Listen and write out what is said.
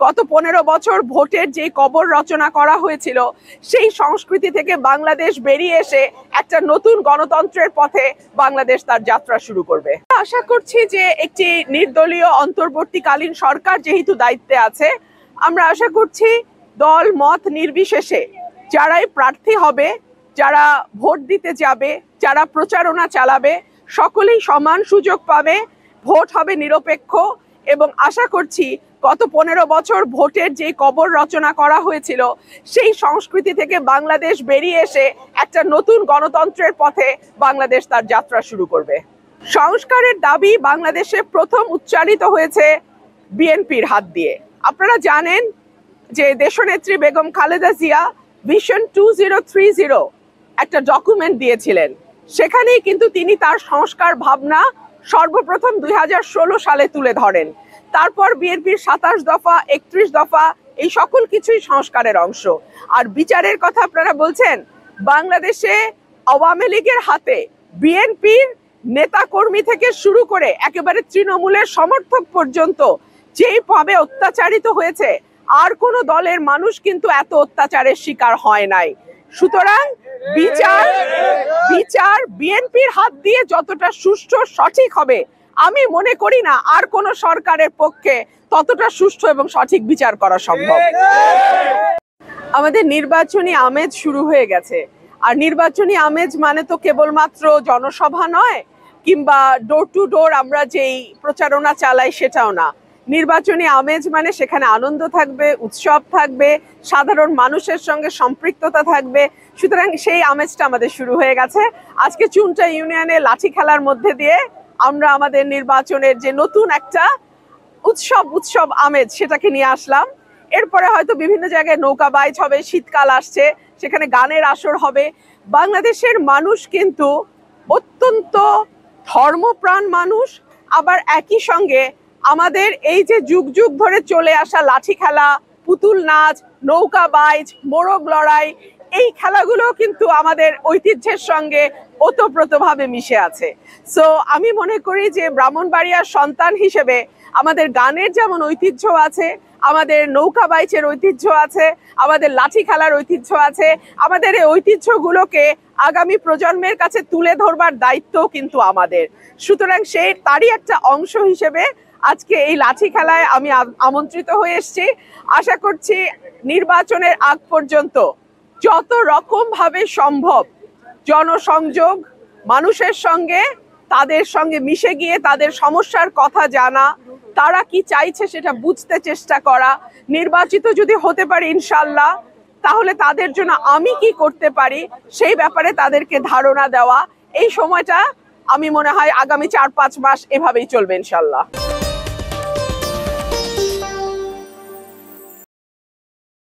গত 15 বছর ভোটের যে কবর রচনা করা হয়েছিল সেই সংস্কৃতি থেকে বাংলাদেশ বেরিয়ে এসে একটা নতুন গণতন্ত্রের পথে বাংলাদেশ তার যাত্রা শুরু করবে। আশা করছি যে একটি নির্দলীয় অন্তর্বর্তীকালীন সরকার যেহেতু দায়িত্বে আছে, আমরা আশা করছি দল মত নির্বিশেষে যারাই প্রার্থী হবে, যারা ভোট দিতে যাবে, যারা প্রচারণা চালাবে, সকলেই সমান সুযোগ পাবে। ভোট হবে নিরপেক্ষ এবং আশা করছি গত 15 বছর ভোটের যে কবর রচনা করা হয়েছিল সেই সংস্কৃতি থেকে বাংলাদেশ বেরিয়ে এসে একটা নতুন গণতন্ত্রের পথে বাংলাদেশ তার যাত্রা শুরু করবে। সংস্কারের দাবি বাংলাদেশে প্রথম উচ্চারিত হয়েছে বিএনপির হাত দিয়ে। আপনারা জানেন যে দেশনেত্রী বেগম খালেদা জিয়া ভিশন 2030 একটা ডকুমেন্ট দিয়েছিলেন, সেখানেই কিন্তু তিনি তার সংস্কার ভাবনা সর্বপ্রথম 2016 সালে তুলে ধরেন। তারপর বিএনপির 27 দফা 31 দফা এই সকল কিছুই সংস্কারের অংশ। আর বিচারের কথা আপনারা বলছেন, বাংলাদেশে আওয়ামী লীগের হাতে বিএনপির নেতাকর্মী থেকে শুরু করে একেবারে তৃণমূলের সমর্থক পর্যন্ত যেইভাবে অত্যাচারিত হয়েছে, আর কোনো দলের মানুষ কিন্তু এত অত্যাচারের শিকার হয় নাই। সুতরাং বিচার বিএনপির হাত দিয়ে যতটা সুষ্ঠু সঠিক হবে, আমি মনে করি না আর কোন সরকারের পক্ষে ততটা সুষ্ঠু এবং সঠিক বিচার করা সম্ভব। আমাদের নির্বাচনী আমেজ শুরু হয়ে গেছে, আর নির্বাচনী আমেজ মানে তো কেবলমাত্র জনসভা নয়, কিংবা ডোর টু ডোর আমরা যেই প্রচারণা চালাই সেটাও না। নির্বাচনী আমেজ মানে সেখানে আনন্দ থাকবে, উৎসব থাকবে, সাধারণ মানুষের সঙ্গে সম্পৃক্ততা থাকবে। সুতরাং সেই আমেজটা আমাদের শুরু হয়ে গেছে। আজকে চুনটা ইউনিয়নে লাঠি খেলার মধ্যে দিয়ে আমরা আমাদের নির্বাচনের যে নতুন একটা উৎসব আমেজ সেটাকে নিয়ে আসলাম। এরপরে হয়তো বিভিন্ন জায়গায় নৌকা বাইচ হবে, শীতকাল আসছে, সেখানে গানের আসর হবে। বাংলাদেশের মানুষ কিন্তু অত্যন্ত ধর্মপ্রাণ মানুষ, আবার একই সঙ্গে আমাদের এই যে যুগ যুগ ধরে চলে আসা লাঠি খেলা, পুতুল নাচ, নৌকা বাইচ, মোরগ লড়াই, এই খেলাগুলো কিন্তু আমাদের ঐতিহ্যের সঙ্গে ওতপ্রোতভাবে মিশে আছে। সো আমি মনে করি যে ব্রাহ্মণবাড়িয়ার সন্তান হিসেবে আমাদের গানের যেমন ঐতিহ্য আছে, আমাদের নৌকা বাইচের ঐতিহ্য আছে, আমাদের লাঠি খেলার ঐতিহ্য আছে, আমাদের এই ঐতিহ্যগুলোকে আগামী প্রজন্মের কাছে তুলে ধরবার দায়িত্বও কিন্তু আমাদের। সুতরাং তারই একটা অংশ হিসেবে আজকে এই লাঠি খেলায় আমি আমন্ত্রিত হয়ে এসেছি। আশা করছি নির্বাচনের আগ পর্যন্ত যত রকম ভাবে সম্ভব জনসংযোগ, মানুষের সঙ্গে তাদের সঙ্গে মিশে গিয়ে তাদের সমস্যার কথা জানা, তারা কি চাইছে সেটা বুঝতে চেষ্টা করা, নির্বাচিত যদি হতে পারি ইনশাল্লাহ তাহলে তাদের জন্য আমি কি করতে পারি সেই ব্যাপারে তাদেরকে ধারণা দেওয়া। এই সময়টা আমি মনে হয় আগামী 4-5 মাস এভাবেই চলবে ইনশাল্লাহ।